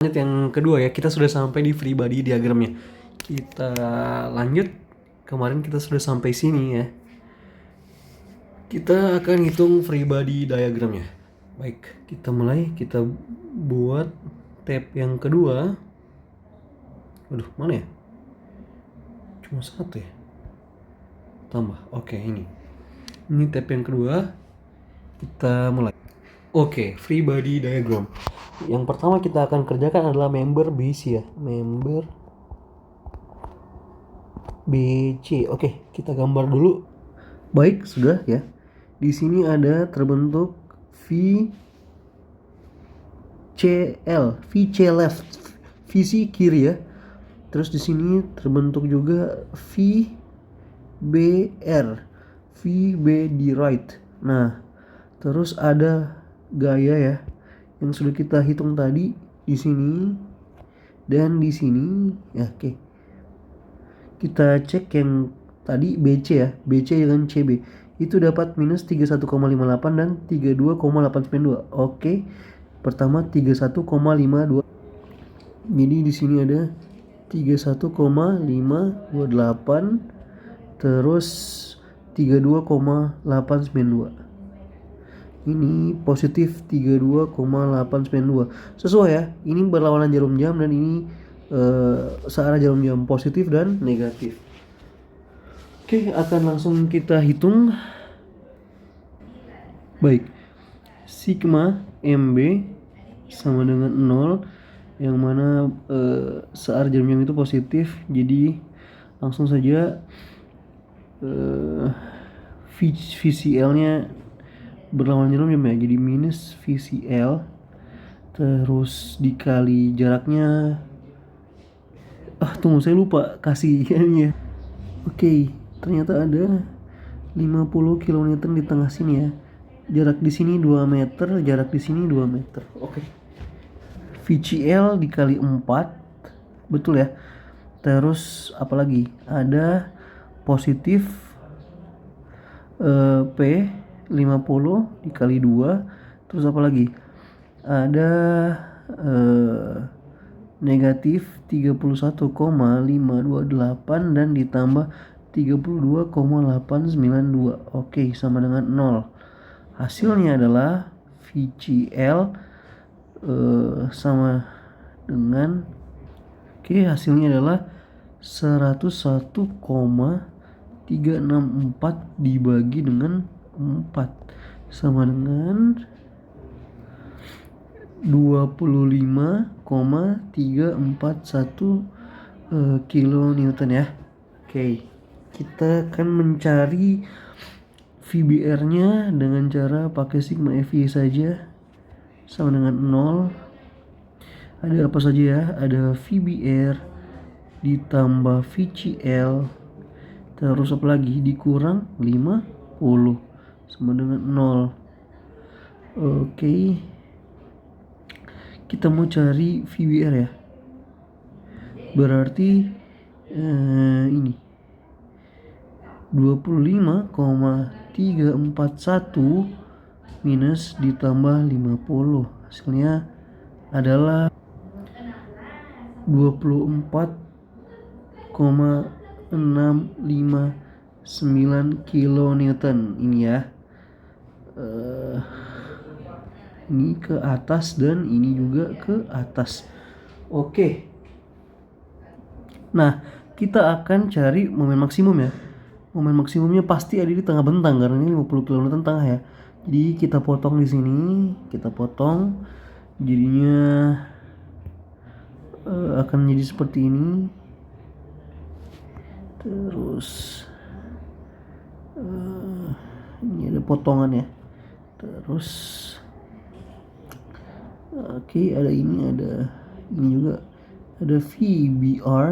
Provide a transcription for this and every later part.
Lanjut yang kedua ya, kita sudah sampai di free body diagramnya. Kita lanjut, kemarin kita sudah sampai sini ya. Kita akan hitung free body diagramnya. Baik, kita mulai, kita buat tab yang kedua. Aduh, mana ya? Cuma satu ya? Tambah, oke ini. Ini tab yang kedua, kita mulai. Oke, free body diagram. Yang pertama kita akan kerjakan adalah member BC ya. Member BC. Oke, kita gambar dulu. Baik, sudah ya. Di sini ada terbentuk VC left, VC kiri ya. Terus di sini terbentuk juga VBR, VB di right. Nah, terus ada gaya ya yang sudah kita hitung tadi di sini dan di sini ya. Oke, kita cek yang tadi BC ya, BC dengan CB itu dapat minus 31,58 dan 32,892. Oke, pertama 31,52, jadi di sini ada 31,528 terus 32,892. Ini positif 32,892. Sesuai ya, ini berlawanan jarum jam dan ini searah jarum jam, positif dan negatif. Oke, akan langsung kita hitung. Baik, sigma MB sama dengan 0, yang mana searah jarum jam itu positif. Jadi langsung saja VCL nya berlawanan jarum jam ya, jadi minus VCL terus dikali jaraknya. Tunggu, saya lupa kasih ya. Oke, ternyata ada 50 kN di tengah sini ya. Jarak di sini 2 meter, jarak di sini 2 meter. Oke. VCL dikali 4. Betul ya. Terus apalagi? Ada positif P 50 dikali 2. Terus apa lagi? Ada negatif 31,528 dan ditambah 32,892. Oke, sama dengan 0. Hasilnya adalah VCL sama dengan, hasilnya adalah 101,364 dibagi dengan 4 sama dengan 25,341 kilonewton ya. Oke, kita akan mencari VBR-nya dengan cara pakai sigma FY saja, sama dengan 0. Ada apa saja ya? Ada VBR ditambah VCL terus apa lagi dikurang 50 sama dengan 0. Oke, kita mau cari VBR ya. Berarti ini 25,341 minus ditambah 50, hasilnya adalah 24,659 kilonewton. Ini ya, ini ke atas dan ini juga ke atas. Oke, nah kita akan cari momen maksimum ya. Momen maksimumnya pasti ada di tengah bentang karena ini 50 kN tengah ya. Jadi kita potong di sini, kita potong, jadinya akan menjadi seperti ini. Terus ini ada potongan ya. Terus ada ini, ada ini juga, ada VBR,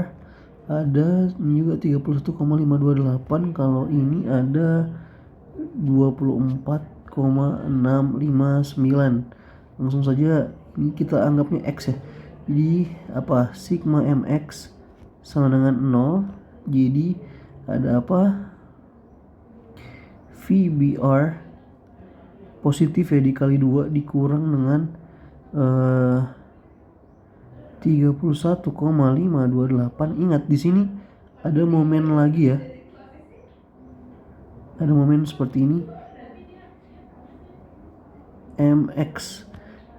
ada ini juga 31,528. Kalau ini ada 24,659. Langsung saja ini kita anggapnya X ya. Jadi apa? Sigma MX sama dengan 0. Jadi ada apa? VBR positif ya dikali 2 dikurang dengan 31,528. Ingat di sini ada momen lagi ya. Ada momen seperti ini. MX.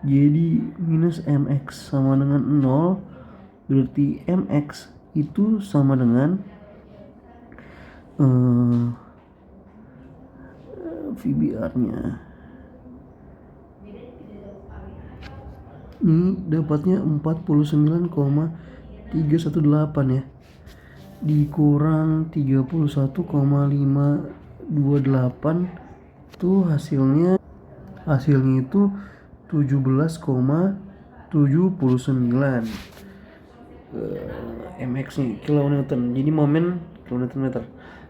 Jadi minus MX sama dengan 0. Berarti MX itu sama dengan VBR-nya. Ini dapatnya 49,318 ya. Dikurang 31,528 itu hasilnya itu 17,79 MX nya kilonewton. Jadi kilonewton meter.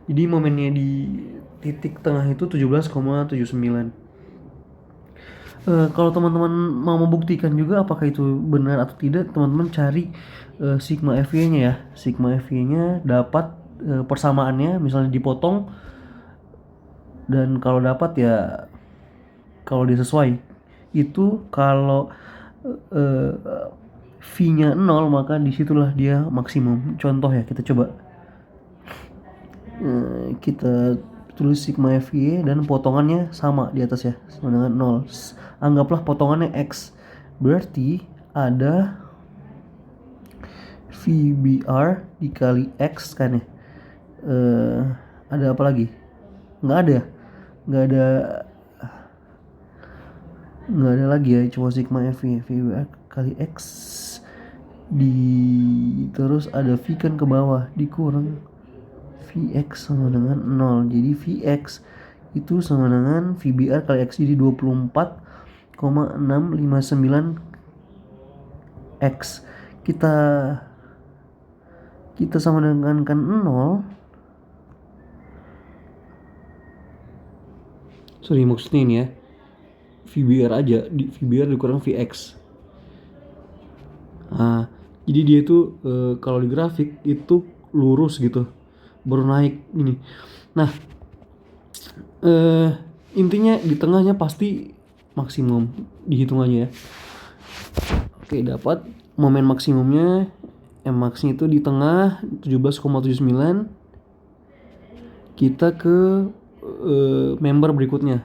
Jadi momennya di titik tengah itu 17,79. Kalau teman-teman mau membuktikan juga apakah itu benar atau tidak, teman-teman cari sigma FY-nya ya. Sigma FY-nya dapat persamaannya, misalnya dipotong, dan kalau dapat ya, kalau dia sesuai itu, kalau V-nya 0 maka disitulah dia maksimum. Contoh ya, kita coba kita tulis sigma FY dan potongannya sama di atas ya, sama dengan 0. Anggaplah potongannya X, berarti ada VBR dikali X kan ya. Ada apa lagi? Nggak ada lagi ya, cuma sigma FY, VBR kali X terus ada V kan ke bawah, dikurang Vx sama dengan 0. Jadi Vx itu sama dengan VBR kali X, jadi 24,659 X. Kita sama dengan kan 0. Sorry, maksudnya ini ya, VBR aja, VBR dikurang Vx. Nah, jadi dia itu kalau di grafik itu lurus gitu, baru naik ini. Nah, intinya di tengahnya pasti maksimum dihitungannya ya. Oke, dapat momen maksimumnya, Mmax-nya itu di tengah 17,79. Kita ke member berikutnya.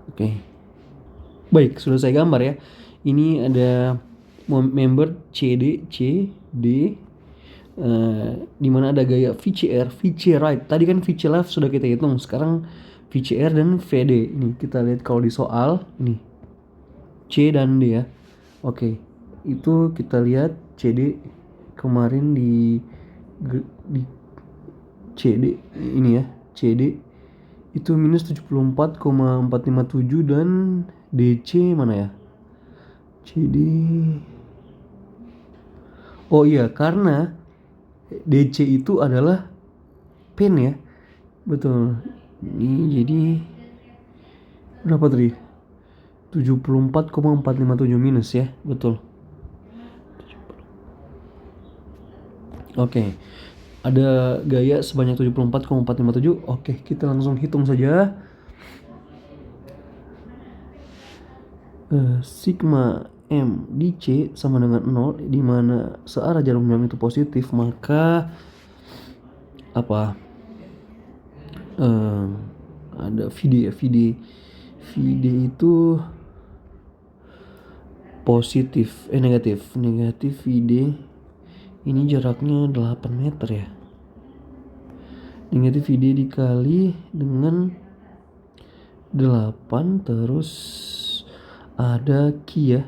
Oke. Baik, sudah saya gambar ya. Ini ada member CD di mana ada gaya VCR, VC right. Tadi kan VC left sudah kita hitung. Sekarang VCR dan VD. Ini kita lihat kalau di soal ini C dan D ya. Oke. Itu kita lihat CD kemarin di CD ini ya. CD itu minus 74,457 dan DC mana ya? CD. Oh iya, karena DC itu adalah pen ya. Betul. Ini jadi berapa tadi? 74,457 minus ya. Betul. Oke. Ada gaya sebanyak 74,457. Oke, kita langsung hitung saja. Sigma M di C sama dengan 0, di mana searah jarum jam itu positif, maka apa? Ada VD ya, VD itu positif, negatif VD. Ini jaraknya 8 meter ya. Negatif VD dikali dengan 8, terus ada Q ya.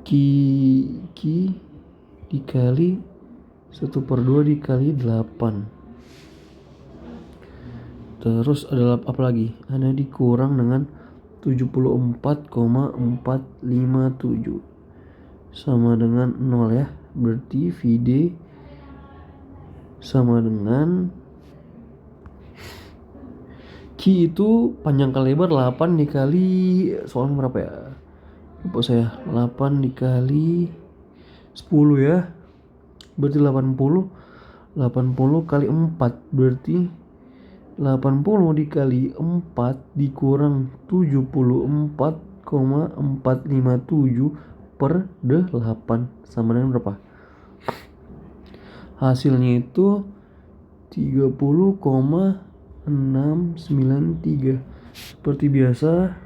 Q dikali 1/2 dikali 8. Terus ada apa lagi? Ada dikurang dengan 74,457 sama dengan 0 ya. Berarti VD sama dengan Q itu panjang kali lebar 8 dikali, soalnya berapa ya? Lupa saya. 8 dikali 10 ya. Berarti 80 kali 4 berarti 80 dikali 4 dikurang 74,457 per 8 sama dengan berapa? Hasilnya itu 30,693. Seperti biasa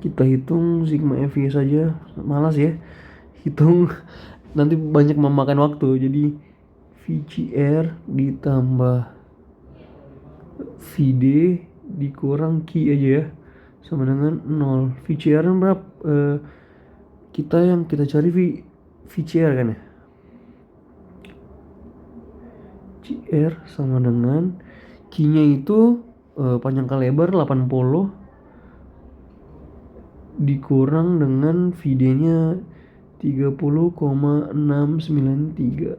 kita hitung sigma FY saja, malas ya hitung nanti banyak memakan waktu. Jadi VCR ditambah VD dikurang Q aja ya, sama dengan 0. VCR berapa? Yang kita cari VCR kan ya. VCR sama dengan Q-nya itu panjang kali lebar 80 dikurang dengan VD-nya 30,693.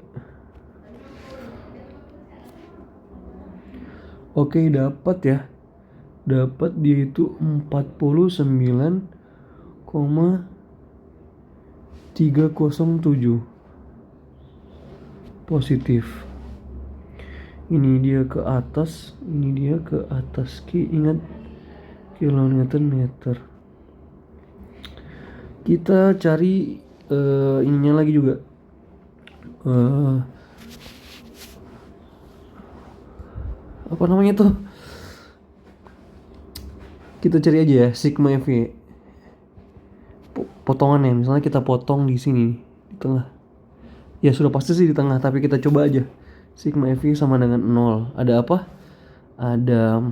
Oke, dapat ya. Dapat dia itu 49,307 positif. Ini dia ke atas, ini dia ke atas. Ingat kilometer meter. Kita cari ininya lagi juga. Apa namanya tuh? Kita cari aja ya sigma FY. Potongannya misalnya kita potong di sini di tengah. Ya sudah pasti sih di tengah, tapi kita coba aja. Sigma FY sama dengan 0. Ada apa? Ada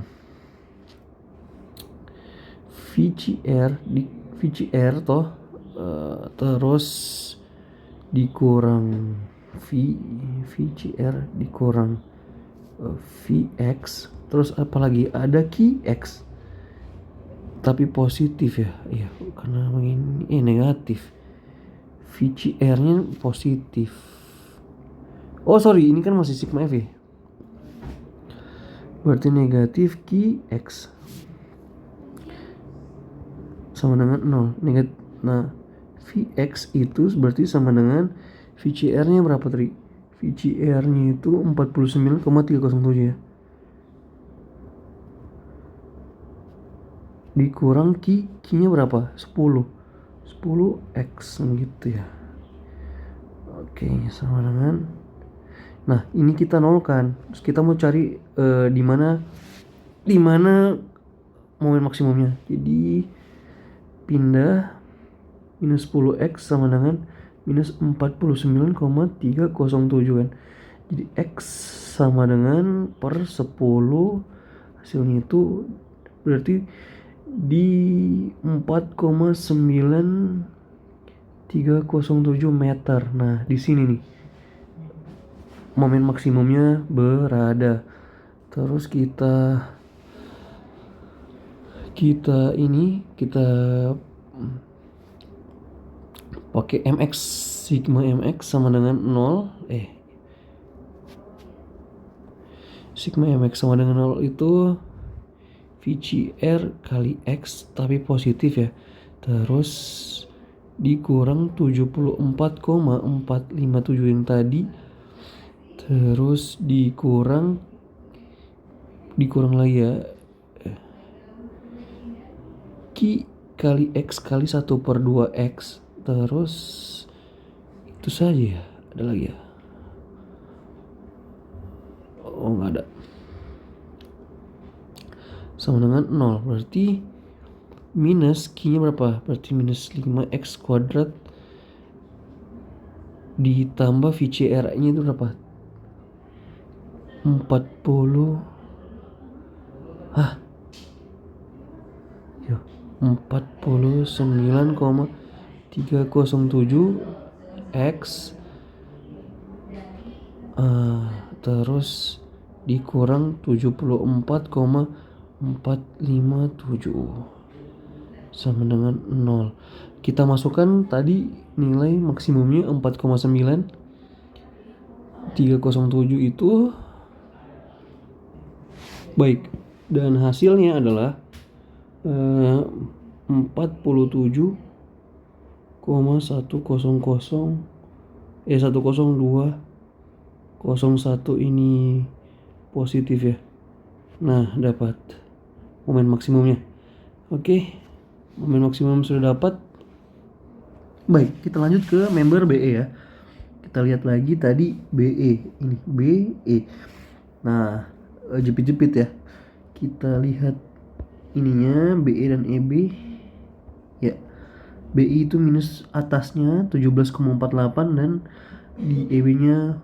VCR toh, terus dikurang VCR dikurang Vx, terus apalagi ada Qx tapi positif ya. Iya, karena ini negatif. VCR nya positif. Oh sorry, ini kan masih sigma F ya, berarti negatif Qx sama dengan 0. Nah Vx itu berarti sama dengan VCR nya berapa tadi? VCR nya itu 49,307 ya, dikurang Q-nya berapa? 10x gitu ya. Oke, sama dengan, nah ini kita nolkan. Terus kita mau cari di mana momen maksimumnya. Jadi pindah minus 10x sama dengan minus 49,307 kan. Jadi x sama dengan per 10, hasilnya itu berarti di 4,9307 meter. Nah di sini nih momen maksimumnya berada. Terus kita pakai mx, sigma mx sama dengan 0. Sigma mx sama dengan 0 itu VCR kali X tapi positif ya, terus dikurang 74,457 yang tadi, terus dikurang lagi ya Q kali X kali 1/2X, terus itu saja ya. Ada lagi ya? Oh nggak ada. Sama dengan 0, berarti minus Q-nya berapa? Berarti minus 5x kuadrat ditambah VCR-nya itu berapa? 49,307 x terus dikurang 74,457 sama dengan 0. Kita masukkan tadi nilai maksimumnya 4,9307 itu baik, dan hasilnya adalah 102,101 ini positif ya. Nah dapat momen maksimumnya. Oke, momen maksimum sudah dapat. Baik, kita lanjut ke member BE ya. Kita lihat lagi tadi BE, ini BE. Nah, jepit-jepit ya. Kita lihat ininya BE dan EB. Ya, BI itu minus atasnya 17,48 dan di EB-nya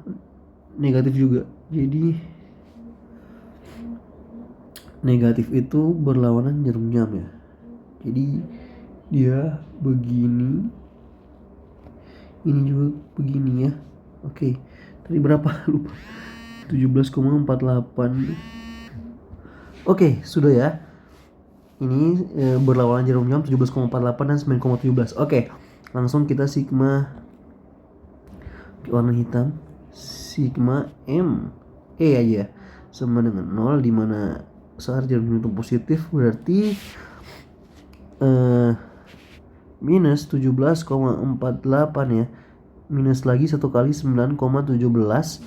negatif juga. Jadi negatif itu berlawanan jarum jam ya. Jadi dia begini, ini juga begini ya. Oke, tadi berapa lupa. 17,48. Oke, sudah ya. Ini berlawanan jarum jam 17,48 dan 9,17. Oke, langsung kita sigma warna hitam, sigma M E aja sama dengan 0, dimana saat jarum jam itu positif berarti minus 17,48 ya, minus lagi 1 kali 9,17.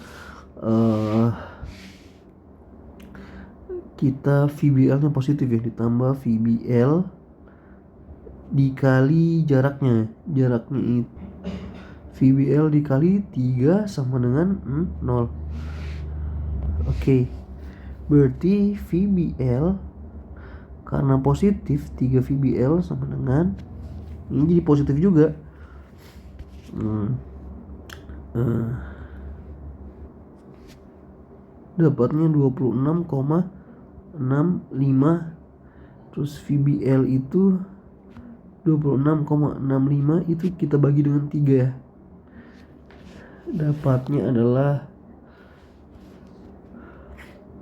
Kita VBL nya positif ya, ditambah VBL dikali jaraknya itu VBL dikali 3 sama dengan 0. Oke, berarti VBL karena positif 3 VBL sama dengan ini, jadi positif juga. Dapatnya 26,65, terus VBL itu 26,65, itu kita bagi dengan 3 ya. Dapatnya adalah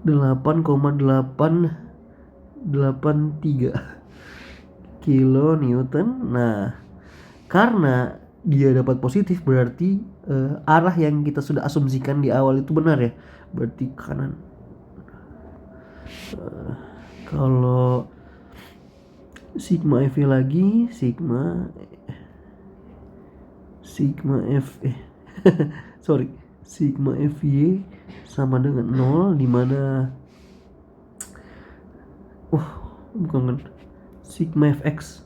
8,883 kilonewton. Nah, karena dia dapat positif berarti arah yang kita sudah asumsikan di awal itu benar ya, berarti kanan. Kalau sigma F lagi, sigma F sorry, sigma FY sama dengan 0, dimana bukan sigma Fx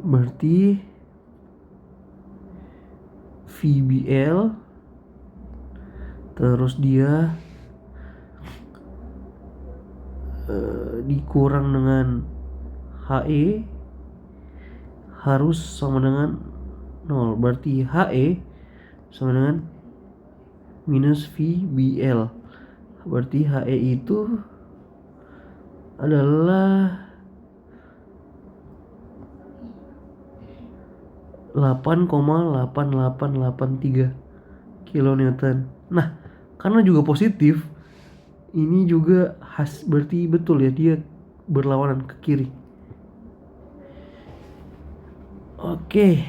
berarti VBL terus dia dikurang dengan HE harus sama dengan 0, berarti HE sama dengan minus VBL, berarti HE itu adalah 8,8883 kilonewton. Nah, karena juga positif, ini juga berarti betul ya, dia berlawanan ke kiri. Oke.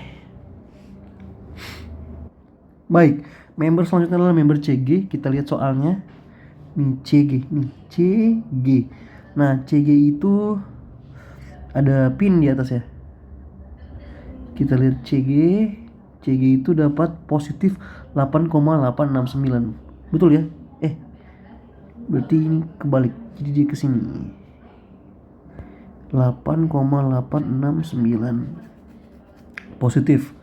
Baik, member selanjutnya adalah member CG. Kita lihat soalnya. Nih CG, Nah, CG itu ada pin di atas ya. Kita lihat CG itu dapat positif 8,869. Betul ya? Berarti ini kebalik. Jadi dia ke sini. 8,869 positif.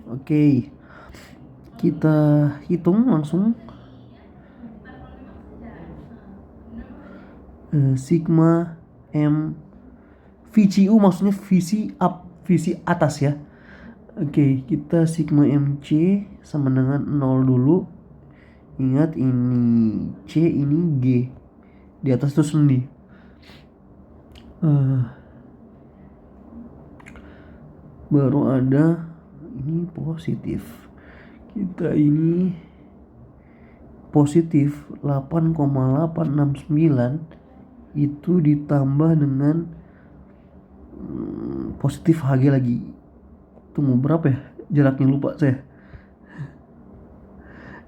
Oke. Kita hitung langsung. Sigma M VCU maksudnya visi atas ya. Oke, kita sigma MC sama dengan 0 dulu. Ingat ini C, ini G. Di atas itu sendi. Baru ada ini positif. Kita ini positif 8,869 itu ditambah dengan positif HG lagi. Tunggu, berapa ya jaraknya, lupa saya.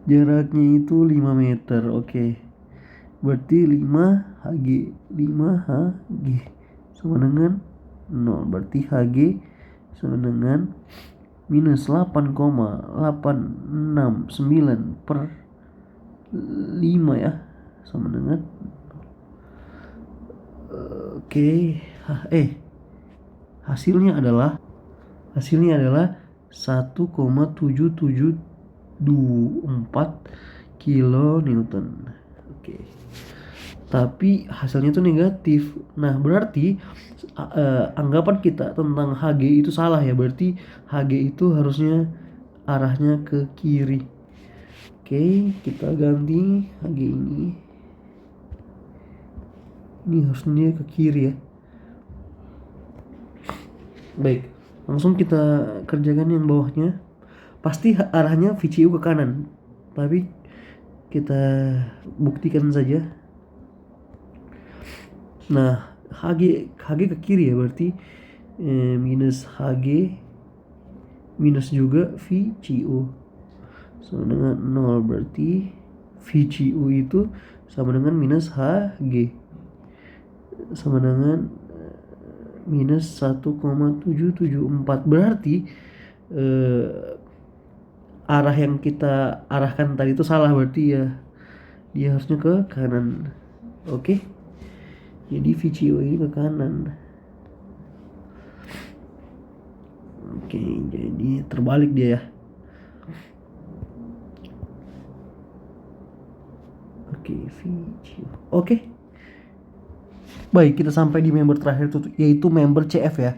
Jaraknya itu 5 meter. Oke. Berarti 5 HG sama dengan 0. Berarti HG sama dengan minus 8,869 per 5 ya, sama dengan oke. Hasilnya adalah Hasilnya adalah 1,7724 kilonewton. Oke. Tapi hasilnya itu negatif. Nah, berarti anggapan kita tentang Hg itu salah ya. Berarti Hg itu harusnya arahnya ke kiri. Oke, kita ganti Hg ini. Ini harusnya ke kiri ya. Baik, langsung kita kerjakan yang bawahnya. Pasti arahnya VCU ke kanan, tapi kita buktikan saja. Nah, Hg ke kiri ya, berarti minus Hg minus juga VCU sama dengan 0, berarti VCU itu sama dengan minus Hg sama dengan minus 1,774. Berarti arah yang kita arahkan tadi itu salah, berarti ya dia harusnya ke kanan. Oke, jadi VCO ini ke kanan. Oke, jadi terbalik dia ya. Oke, VCO. Oke, baik, kita sampai di member terakhir yaitu member CF ya.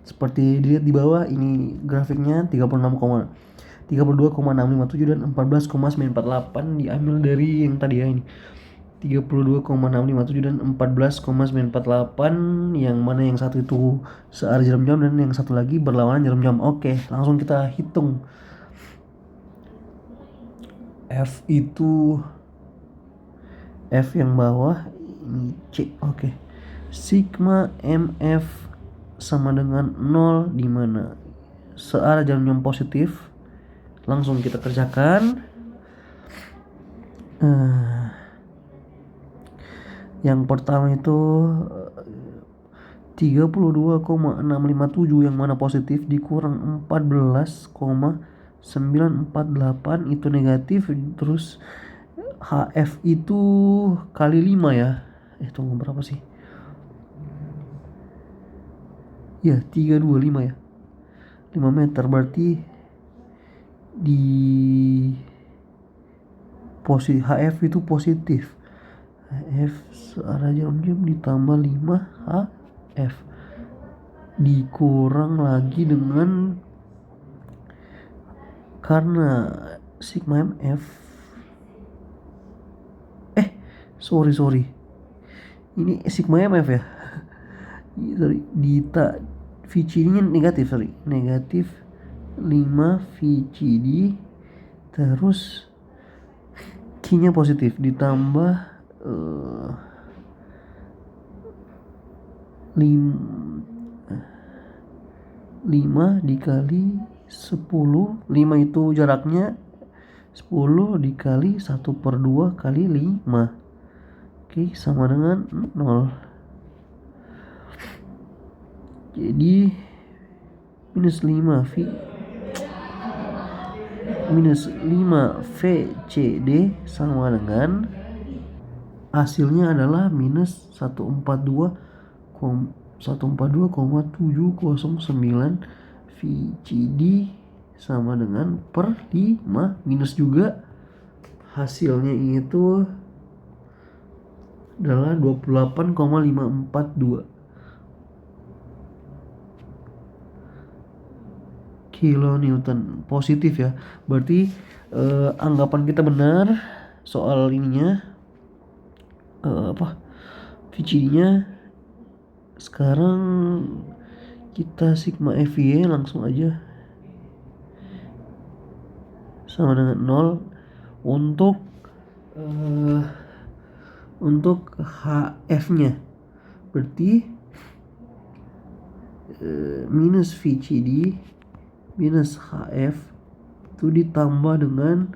Seperti dilihat di bawah, ini grafiknya 32,657 dan 14,948 diambil dari yang tadi ya, ini 32,657 dan 14,948, yang mana yang satu itu searah jarum jam dan yang satu lagi berlawanan jarum jam. Oke, langsung kita hitung. F itu F yang bawah ini C. Oke. Sigma MF sama dengan 0 di mana searah jarum jam positif. Langsung kita kerjakan. Yang pertama itu 32,657 yang mana positif dikurang 14,948 itu negatif. Terus HF itu kali 5 ya. Tunggu, berapa sih? Ya, 325 ya. 5 meter, berarti di posisi HF itu positif. HF searah jarum jam ditambah 5 HF dikurang lagi dengan, karena sigma MF sorry ini sigma MF ya. Sorry, VCD nya negatif, negatif 5 VCD, terus Q nya positif ditambah 5 dikali 10. 5 itu jaraknya, 10 dikali 1/2 kali 5. Oke, sama dengan 0. Jadi minus 5 VCD sama dengan hasilnya adalah minus 142,709 VCD sama dengan per 5, minus juga hasilnya itu adalah 28,542 kilonewton positif ya. Berarti anggapan kita benar soal ininya, VCD-nya. Sekarang kita sigma FY langsung aja sama dengan 0 untuk HF-nya. Berarti minus VCD minus HF itu ditambah dengan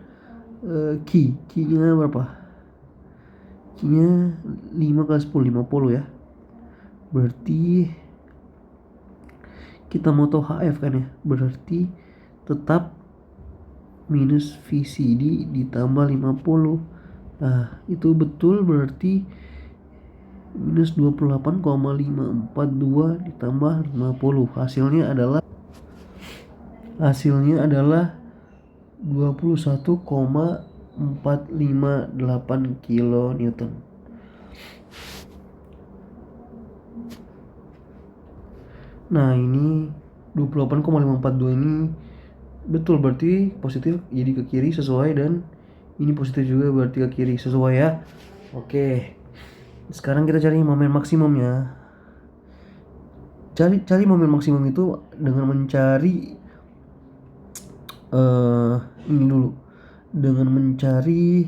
Q-nya berapa? Q-nya 5 kali 10, 50 ya. Berarti kita mau tahu HF kan ya, berarti tetap minus VCD ditambah 50. Nah, itu betul, berarti minus 28,542 ditambah 50. Hasilnya adalah Hasilnya adalah 21,458 kilonewton. Nah ini 28,542 ini betul, berarti positif jadi ke kiri sesuai, dan ini positif juga berarti ke kiri sesuai ya. Oke, sekarang kita cari momen maksimumnya. Cari momen maksimum itu dengan mencari ini dulu, dengan mencari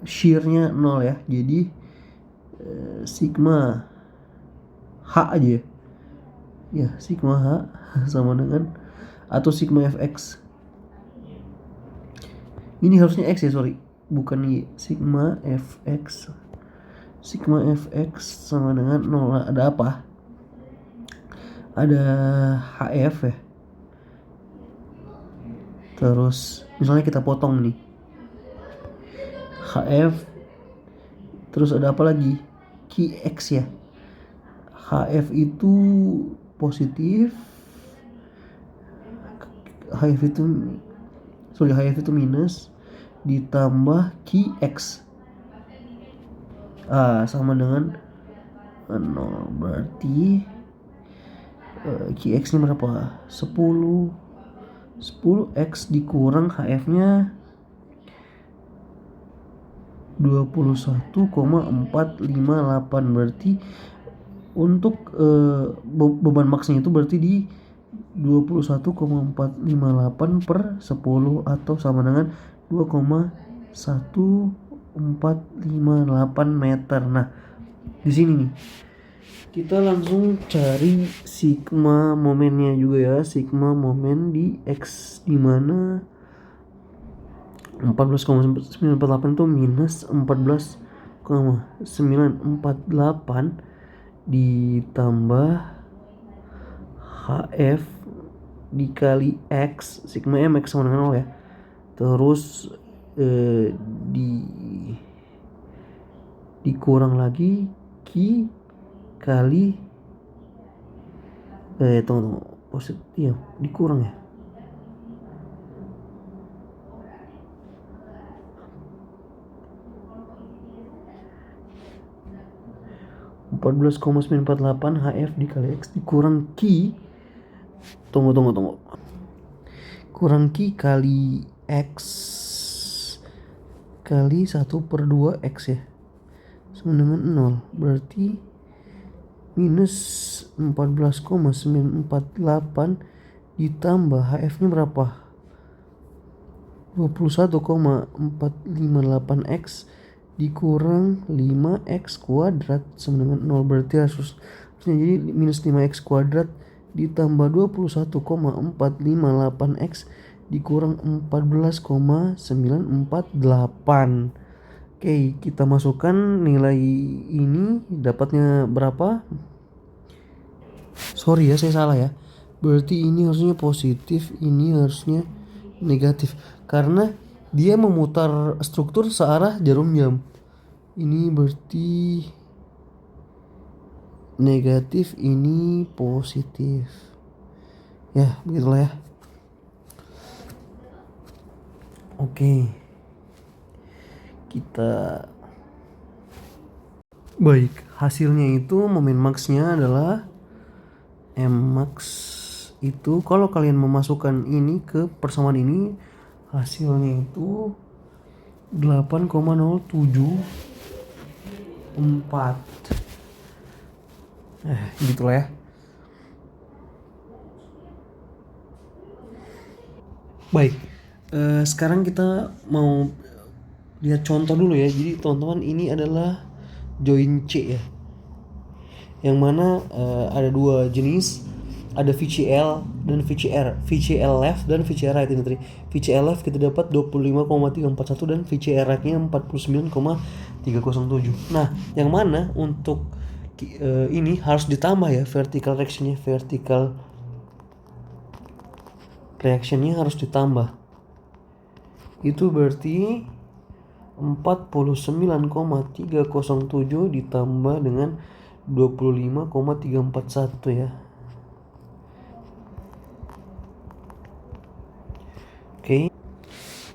shear-nya 0 ya. Jadi sigma H aja ya, sigma H sama dengan, atau sigma Fx. Ini harusnya X ya, sorry, bukan Y. Sigma Fx sama dengan 0. Ada apa? Ada HF ya. Terus misalnya kita potong nih HF, terus ada apa lagi? Qx ya. HF itu positif, HF itu minus, ditambah Qx sama dengan 0. Berarti Qx ini berapa? 10x dikurang HF-nya 21,458. Berarti untuk beban maksnya itu berarti di 21,458 per 10, atau sama dengan 2,1458 meter. Nah, di sini nih kita langsung cari sigma momennya juga ya. Sigma momen di X, dimana 14,948 itu minus 14,948 ditambah HF dikali X, sigma MX sama dengan 0 ya. Terus dikurang lagi Q kali tunggu positif ya, dikurang ya. (14,948) HF dikali X dikurang Q, tunggu kurang Q kali X kali 1/2 X ya, sama dengan 0. Berarti minus 14,948 ditambah HF nya berapa? 21,458 X dikurang 5x kuadrat sama dengan 0. Berarti harusnya jadi minus 5x kuadrat ditambah 21,458 X dikurang 14,948. Oke, kita masukkan nilai ini, dapatnya berapa? Sorry ya, saya salah ya. Berarti ini harusnya positif, ini harusnya negatif, karena dia memutar struktur searah jarum jam. Ini berarti negatif, ini positif. Ya, begitulah ya. Oke. Kita baik, hasilnya itu momen max-nya adalah Mmax itu, kalau kalian memasukkan ini ke persamaan ini, hasilnya itu 8,074. Gitulah ya. Baik, sekarang kita mau lihat contoh dulu ya. Jadi teman-teman, ini adalah join C ya, yang mana ada dua jenis, ada VCL dan VCR, VCL left dan VCR right. Ini tadi VCL left kita dapat 25,341 dan VCR right-nya 49,307. Nah, yang mana untuk ini harus ditambah ya, vertical reaction-nya harus ditambah. Itu berarti 49,307 ditambah dengan 25,341 ya.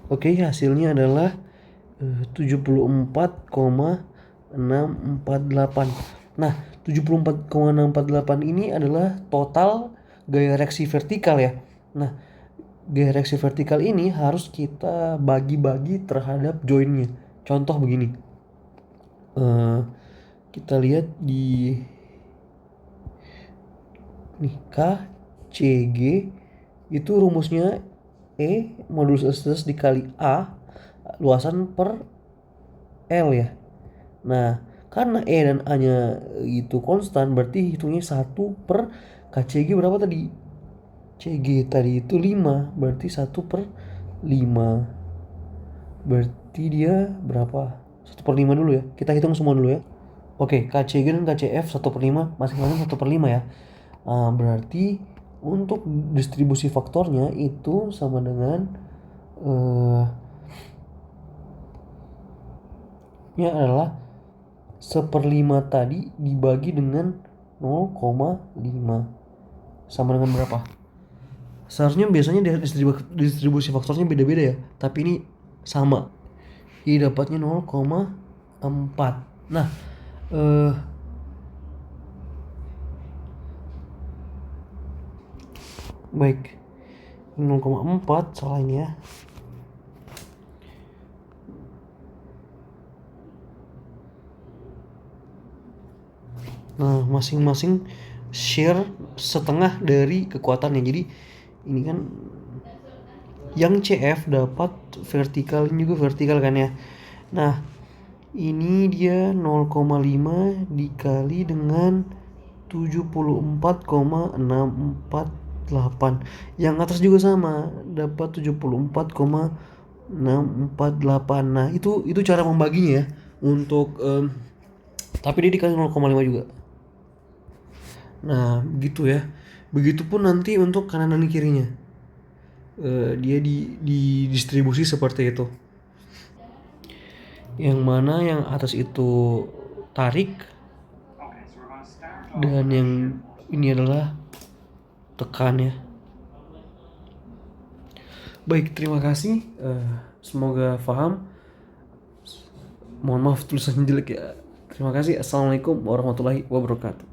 Oke, hasilnya adalah 74,648. Nah, 74,648 ini adalah total gaya reaksi vertikal ya. Nah, gaya reaksi vertikal ini harus kita bagi-bagi terhadap joinnya. Contoh begini. Kita lihat di nih KCG itu rumusnya E modulus S dikali A luasan per L ya. Nah, karena E dan A-nya itu konstan, berarti hitungnya 1 per KCG berapa tadi? CG tadi itu 5, berarti 1 per 5. Berarti dia berapa? 1 per 5 dulu ya. Kita hitung semua dulu ya. Oke, KCG dan KCF 1 per 5, masing-masing 1 per 5 ya. Berarti untuk distribusi faktornya itu sama dengan ini adalah 1/5 tadi dibagi dengan 0,5 sama dengan berapa? Seharusnya biasanya distribusi faktornya beda-beda ya, tapi ini sama. Jadi dapatnya 0,4. Nah, baik, 0,4 salah ini ya. Nah, masing-masing share setengah dari kekuatannya. Jadi ini kan yang CF dapat vertikal, ini juga vertikal kan ya. Nah, ini dia 0,5 dikali dengan 74,648. Yang atas juga sama, dapat 74,648. Nah, itu cara membaginya ya. Untuk tapi dia dikali 0,5 juga. Nah, gitu ya. Begitupun nanti untuk kanan dan kirinya. Dia didistribusi seperti itu. Yang mana yang atas itu tarik dan yang ini adalah tekan ya. Baik, terima kasih. Semoga paham. Mohon maaf tulisannya jelek ya. Terima kasih. Assalamualaikum warahmatullahi wabarakatuh.